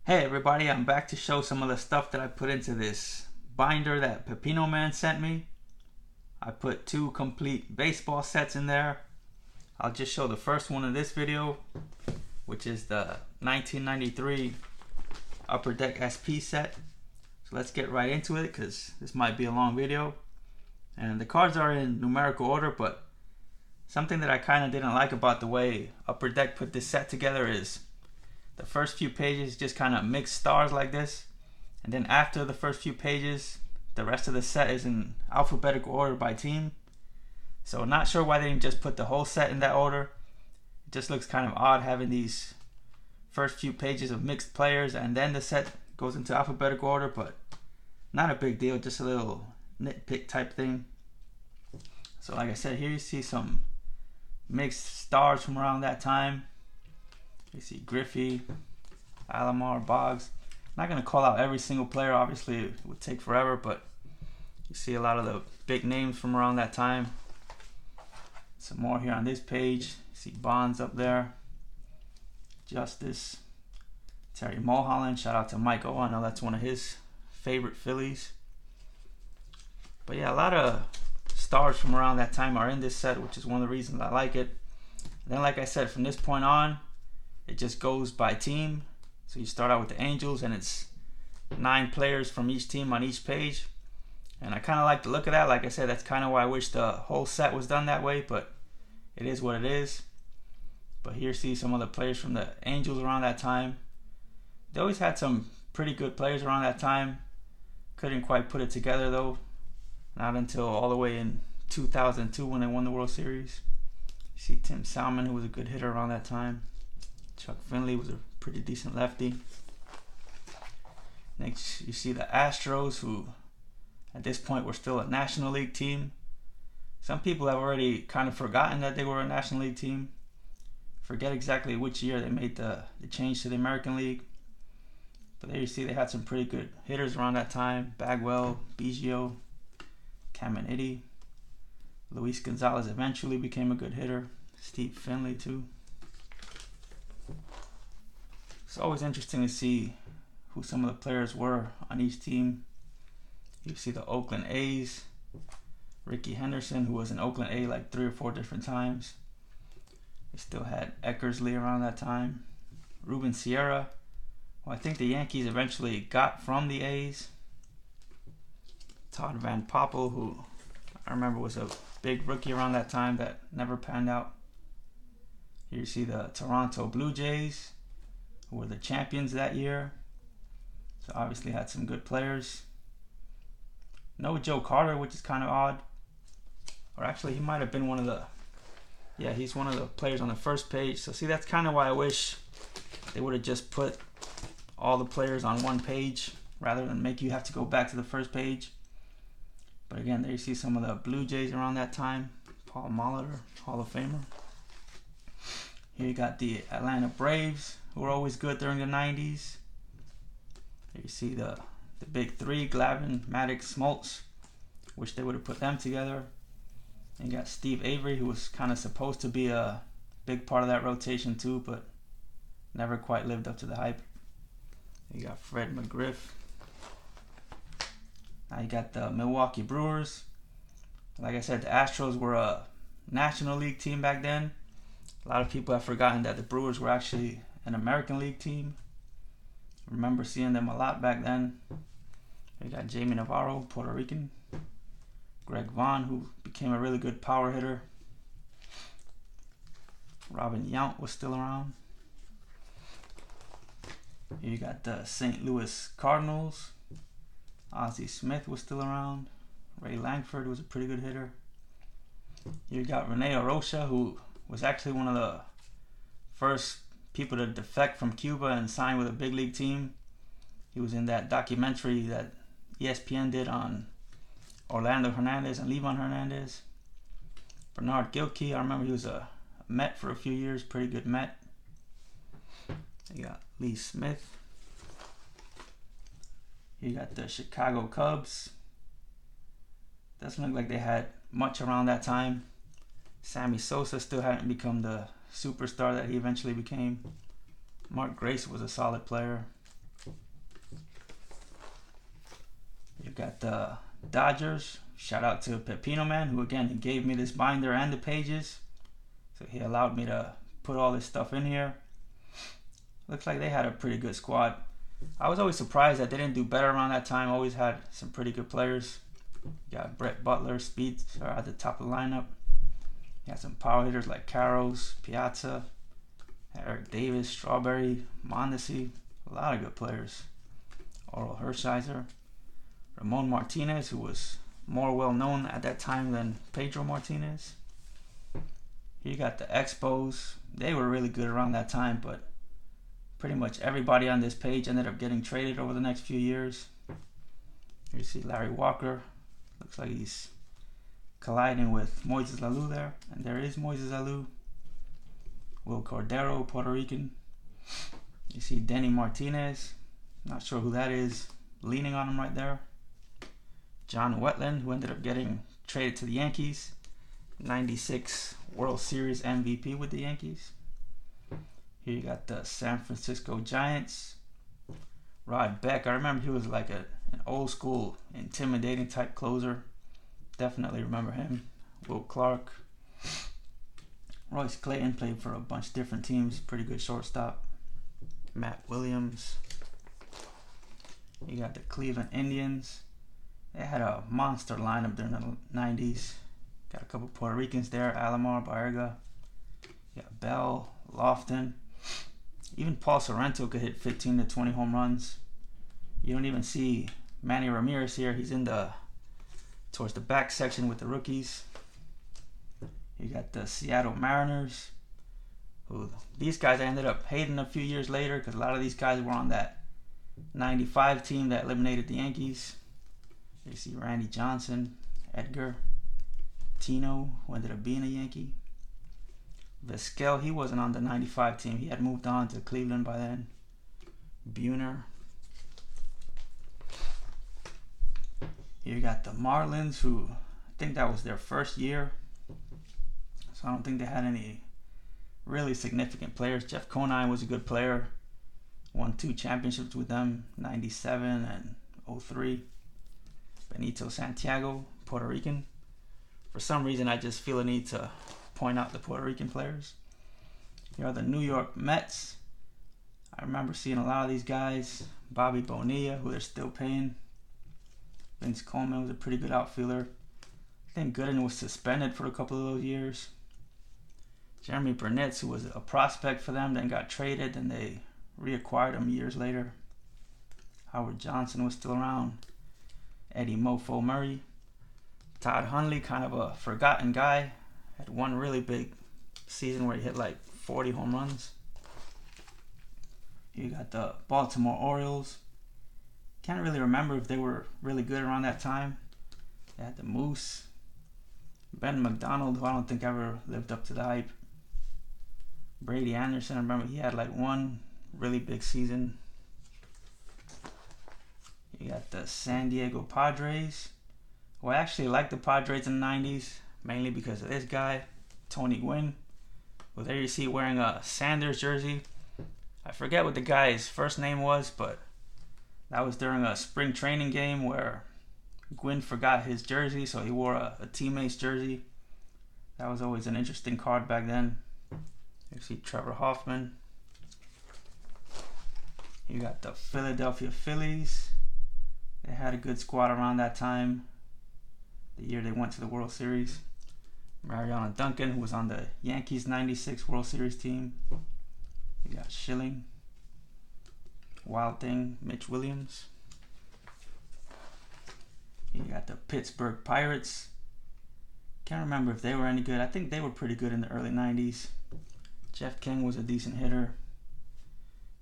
Hey everybody, I'm back to show some of the stuff that I put into this binder that Pepino Man sent me. I put two complete baseball sets in there. I'll just show the first one in this video, which is the 1993 Upper Deck SP set. So let's get right into it because this might be a long video. And the cards are in numerical order, but something that I kind of didn't like about the way Upper Deck put this set together is the first few pages just kind of mix stars like this, and then after the first few pages the rest of the set is in alphabetical order by team. So not sure why they didn't just put the whole set in that order. It just looks kind of odd having these first few pages of mixed players and then the set goes into alphabetical order, but not a big deal, just a little nitpick type thing. So like I said, here you see some mixed stars from around that time. You see Griffey, Alomar, Boggs. I'm not going to call out every single player, obviously it would take forever, but you see a lot of the big names from around that time. Some more here on this page. You see Bonds up there, Justice, Terry Mulholland. Shout out to Mike O. I know that's one of his favorite Phillies. But yeah, a lot of stars from around that time are in this set, which is one of the reasons I like it. And then like I said, from this point on, it just goes by team. So you start out with the Angels and it's 9 players from each team on each page. And I kind of like the look of that. Like I said, that's kind of why I wish the whole set was done that way, but it is what it is. But here see some of the players from the Angels around that time. They always had some pretty good players around that time. Couldn't quite put it together though. Not until all the way in 2002 when they won the World Series. You see Tim Salmon, who was a good hitter around that time. Chuck Finley was a pretty decent lefty. Next, you see the Astros, who at this point were still a National League team. Some people have already kind of forgotten that they were a National League team. Forget exactly which year they made the change to the American League. But there you see they had some pretty good hitters around that time. Bagwell, Biggio, Caminiti. Luis Gonzalez eventually became a good hitter. Steve Finley too. It's always interesting to see who some of the players were on each team. You see the Oakland A's, Ricky Henderson, who was an Oakland A like 3 or 4 different times. They still had Eckersley around that time. Ruben Sierra, who I think the Yankees eventually got from the A's. Todd Van Poppel, who I remember was a big rookie around that time that never panned out. Here you see the Toronto Blue Jays, who were the champions that year. So obviously had some good players. No Joe Carter, which is kind of odd. Or actually he might have been one of the, yeah, he's one of the players on the first page. So see, that's kind of why I wish they would have just put all the players on one page rather than make you have to go back to the first page. But again, there you see some of the Blue Jays around that time. Paul Molitor, Hall of Famer. Here you got the Atlanta Braves, who were always good during the 90s. There you see the big 3, Glavine, Maddox, Smoltz. Wish they would have put them together. And you got Steve Avery, who was kind of supposed to be a big part of that rotation too, but never quite lived up to the hype. You got Fred McGriff. Now you got the Milwaukee Brewers. Like I said, the Astros were a National League team back then. A lot of people have forgotten that the Brewers were actually an American League team. I remember seeing them a lot back then. You got Jamie Navarro, Puerto Rican. Greg Vaughn, who became a really good power hitter. Robin Yount was still around. Here you got the St. Louis Cardinals. Ozzie Smith was still around. Ray Langford was a pretty good hitter. You got Rene Arocha, who was actually one of the first people to defect from Cuba and sign with a big league team. He was in that documentary that ESPN did on Orlando Hernandez and Livan Hernandez. Bernard Gilkey, I remember he was a Met for a few years, pretty good Met. You got Lee Smith. You got the Chicago Cubs. Doesn't look like they had much around that time. Sammy Sosa still hadn't become the superstar that he eventually became. Mark Grace was a solid player. You got the Dodgers. Shout out to Pepino Man, who again, he gave me this binder and the pages. So he allowed me to put all this stuff in here. Looks like they had a pretty good squad. I was always surprised that they didn't do better around that time. Always had some pretty good players. You got Brett Butler, Speed are at the top of the lineup. You got some power hitters like Caros, Piazza, Eric Davis, Strawberry, Mondesi. A lot of good players. Oral Hershiser. Ramon Martinez, who was more well known at that time than Pedro Martinez. Here you got the Expos. They were really good around that time, but pretty much everybody on this page ended up getting traded over the next few years. Here you see Larry Walker. Looks like he's colliding with Moises Alou there. And there is Moises Alou. Will Cordero, Puerto Rican. You see Denny Martinez. Not sure who that is. Leaning on him right there. John Wetland, who ended up getting traded to the Yankees. 96 World Series MVP with the Yankees. Here you got the San Francisco Giants. Rod Beck. I remember he was like an old school, intimidating type closer. Definitely remember him. Will Clark. Royce Clayton played for a bunch of different teams. Pretty good shortstop. Matt Williams. You got the Cleveland Indians. They had a monster lineup during the 90s. Got a couple Puerto Ricans there. Alomar, Baerga. You got Bell, Lofton. Even Paul Sorrento could hit 15 to 20 home runs. You don't even see Manny Ramirez here. He's in towards the back section with the rookies. You got the Seattle Mariners. Who these guys I ended up hating a few years later because a lot of these guys were on that 95 team that eliminated the Yankees. You see Randy Johnson, Edgar, Tino, who ended up being a Yankee. Vizquel, he wasn't on the 95 team. He had moved on to Cleveland by then. Buhner. Here you got the Marlins, who I think that was their first year. So I don't think they had any really significant players. Jeff Conine was a good player. Won 2 championships with them, 97 and 03. Benito Santiago, Puerto Rican. For some reason, I just feel a need to point out the Puerto Rican players. Here are the New York Mets. I remember seeing a lot of these guys. Bobby Bonilla, who they're still paying. Vince Coleman was a pretty good outfielder. I think Gooden was suspended for a couple of those years. Jeremy Burnett, who was a prospect for them, then got traded, and they reacquired him years later. Howard Johnson was still around. Eddie Mofo Murray. Todd Hundley, kind of a forgotten guy. Had one really big season where he hit like 40 home runs. You got the Baltimore Orioles. Can't really remember if they were really good around that time. They had the Moose. Ben McDonald, who I don't think ever lived up to the hype. Brady Anderson, I remember he had like one really big season. You got the San Diego Padres. Well, I actually liked the Padres in the 90s, mainly because of this guy, Tony Gwynn. Well, there you see wearing a Sanders jersey. I forget what the guy's first name was, but that was during a spring training game where Gwynn forgot his jersey, so he wore a teammate's jersey. That was always an interesting card back then. You see Trevor Hoffman. You got the Philadelphia Phillies. They had a good squad around that time. The year they went to the World Series. Mariano Duncan, who was on the Yankees 96 World Series team. You got Schilling. Wild Thing, Mitch Williams. You got the Pittsburgh Pirates. Can't remember if they were any good. I think they were pretty good in the early 90s. Jeff King was a decent hitter.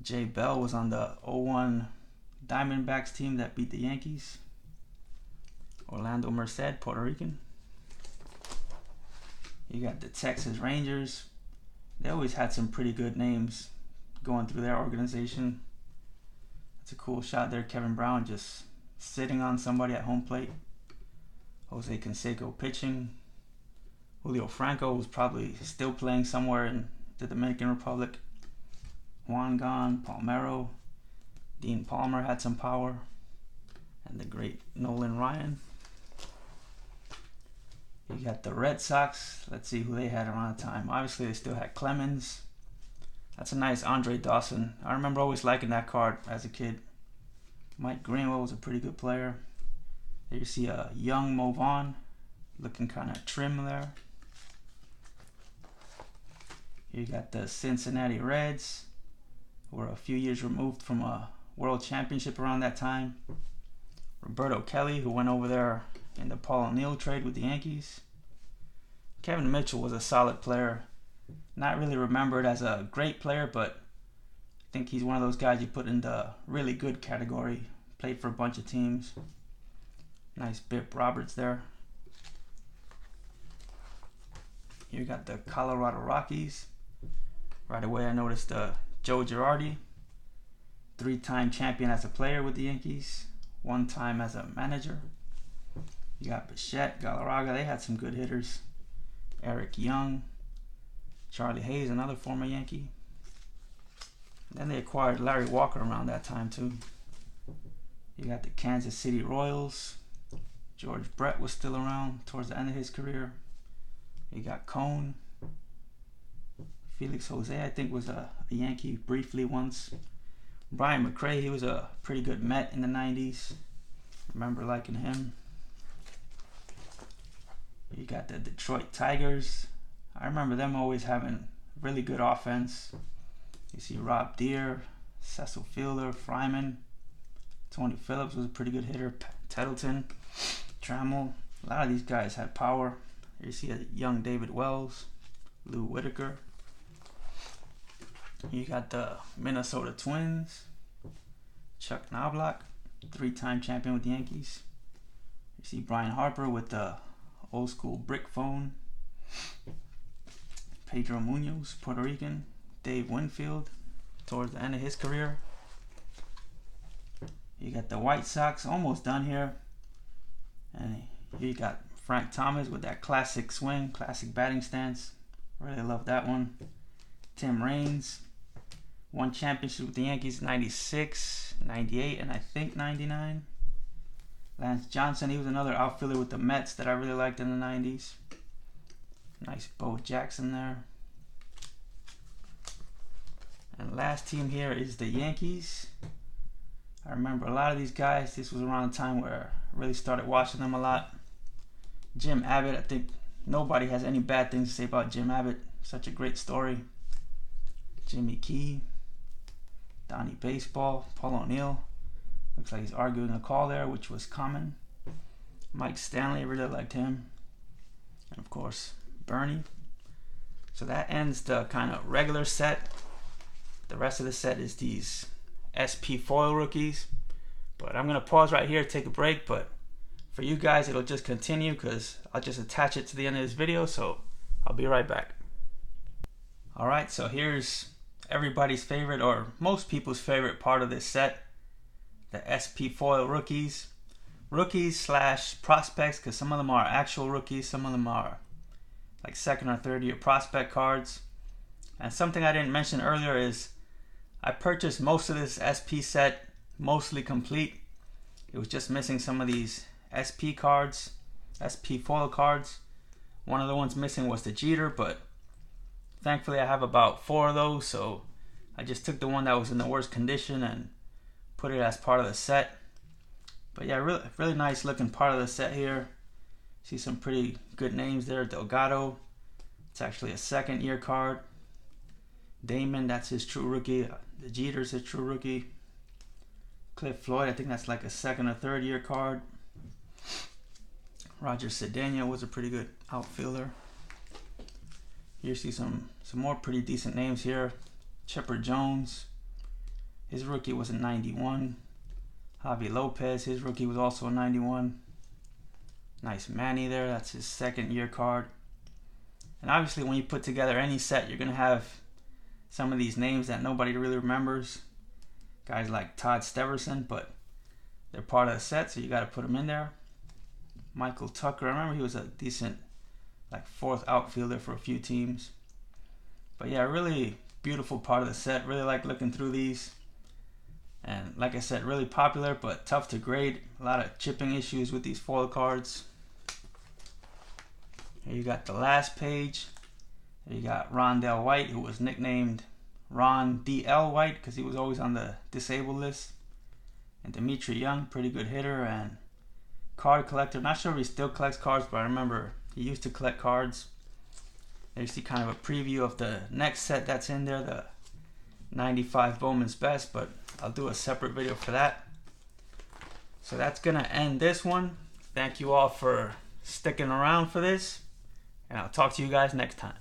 Jay Bell was on the 01 Diamondbacks team that beat the Yankees. Orlando Merced, Puerto Rican. You got the Texas Rangers. They always had some pretty good names going through their organization. That's a cool shot there. Kevin Brown just sitting on somebody at home plate. Jose Canseco pitching. Julio Franco was probably still playing somewhere in the Dominican Republic. Juan Gon, Palmero. Dean Palmer had some power. and the great Nolan Ryan. You got the Red Sox. Let's see who they had around the time. Obviously, they still had Clemens. That's a nice Andre Dawson. I remember always liking that card as a kid. Mike Greenwell was a pretty good player. There you see a young Mo Vaughn, looking kind of trim there. You got the Cincinnati Reds, who were a few years removed from a world championship around that time. Roberto Kelly, who went over there in the Paul O'Neill trade with the Yankees. Kevin Mitchell was a solid player. Not really remembered as a great player, but I think he's one of those guys you put in the really good category. Played for a bunch of teams. Nice Bip Roberts there. You got the Colorado Rockies. Right away I noticed Joe Girardi, 3-time champion as a player with the Yankees, 1 time as a manager. You got Bichette, Galarraga, they had some good hitters. Eric Young, Charlie Hayes, another former Yankee. Then they acquired Larry Walker around that time too. You got the Kansas City Royals. George Brett was still around towards the end of his career. You got Cone. Felix Jose, I think, was a Yankee briefly once. Brian McRae, he was a pretty good Met in the 90s. Remember liking him. You got the Detroit Tigers. I remember them always having really good offense. You see Rob Deere, Cecil Fielder, Fryman. Tony Phillips was a pretty good hitter. Tettleton, Trammell. A lot of these guys had power. You see a young David Wells, Lou Whitaker. You got the Minnesota Twins, Chuck Knobloch, 3-time champion with the Yankees. You see Brian Harper with the old school brick phone. Pedro Munoz, Puerto Rican. Dave Winfield, towards the end of his career. You got the White Sox, almost done here. And you got Frank Thomas with that classic swing, classic batting stance. Really love that one. Tim Raines, 1 championship with the Yankees, 96, 98, and I think 99. Lance Johnson, he was another outfielder with the Mets that I really liked in the 90s. Nice Bo Jackson there. And last team here is the Yankees. I remember a lot of these guys. This was around the time where I really started watching them a lot. Jim Abbott, I think nobody has any bad things to say about Jim Abbott. Such a great story. Jimmy Key, Donnie Baseball, Paul O'Neill. Looks like he's arguing a call there, which was common. Mike Stanley, really liked him. And of course, Bernie. So that ends the kind of regular set. The rest of the set is these SP foil rookies. But I'm going to pause right here, take a break. But for you guys, it'll just continue because I'll just attach it to the end of this video. So I'll be right back. Alright, so here's everybody's favorite, or most people's favorite part of this set. The SP foil rookies. Rookies / prospects, because some of them are actual rookies. Some of them are like 2nd or 3rd year prospect cards. And something I didn't mention earlier is I purchased most of this SP set mostly complete. It was just missing some of these SP cards, SP foil cards. One of the ones missing was the Jeter, but thankfully I have about 4 of those, so I just took the one that was in the worst condition and put it as part of the set. But yeah, really nice looking part of the set here. See some pretty good names there. Delgado, it's actually a 2nd year card. Damon, that's his true rookie. The Jeter's his true rookie. Cliff Floyd, I think that's like a 2nd or 3rd year card. Roger Cedeno was a pretty good outfielder. You see some more pretty decent names here. Chipper Jones, his rookie was in 91. Javi Lopez, his rookie was also in 91. Nice Manny there, that's his 2nd year card. And obviously when you put together any set, you're going to have some of these names that nobody really remembers. Guys like Todd Steverson, but they're part of the set, so you got to put them in there. Michael Tucker, I remember he was a decent like 4th outfielder for a few teams. But yeah, really beautiful part of the set. Really like looking through these. And like I said, really popular, but tough to grade. A lot of chipping issues with these foil cards. Here you got the last page. Here you got Rondell White, who was nicknamed Ron D.L. White because he was always on the disabled list. And Dmitri Young, pretty good hitter and card collector. Not sure if he still collects cards, but I remember he used to collect cards. There you see kind of a preview of the next set that's in there, the 95 Bowman's Best, but I'll do a separate video for that. So that's gonna end this one. Thank you all for sticking around for this, and I'll talk to you guys next time.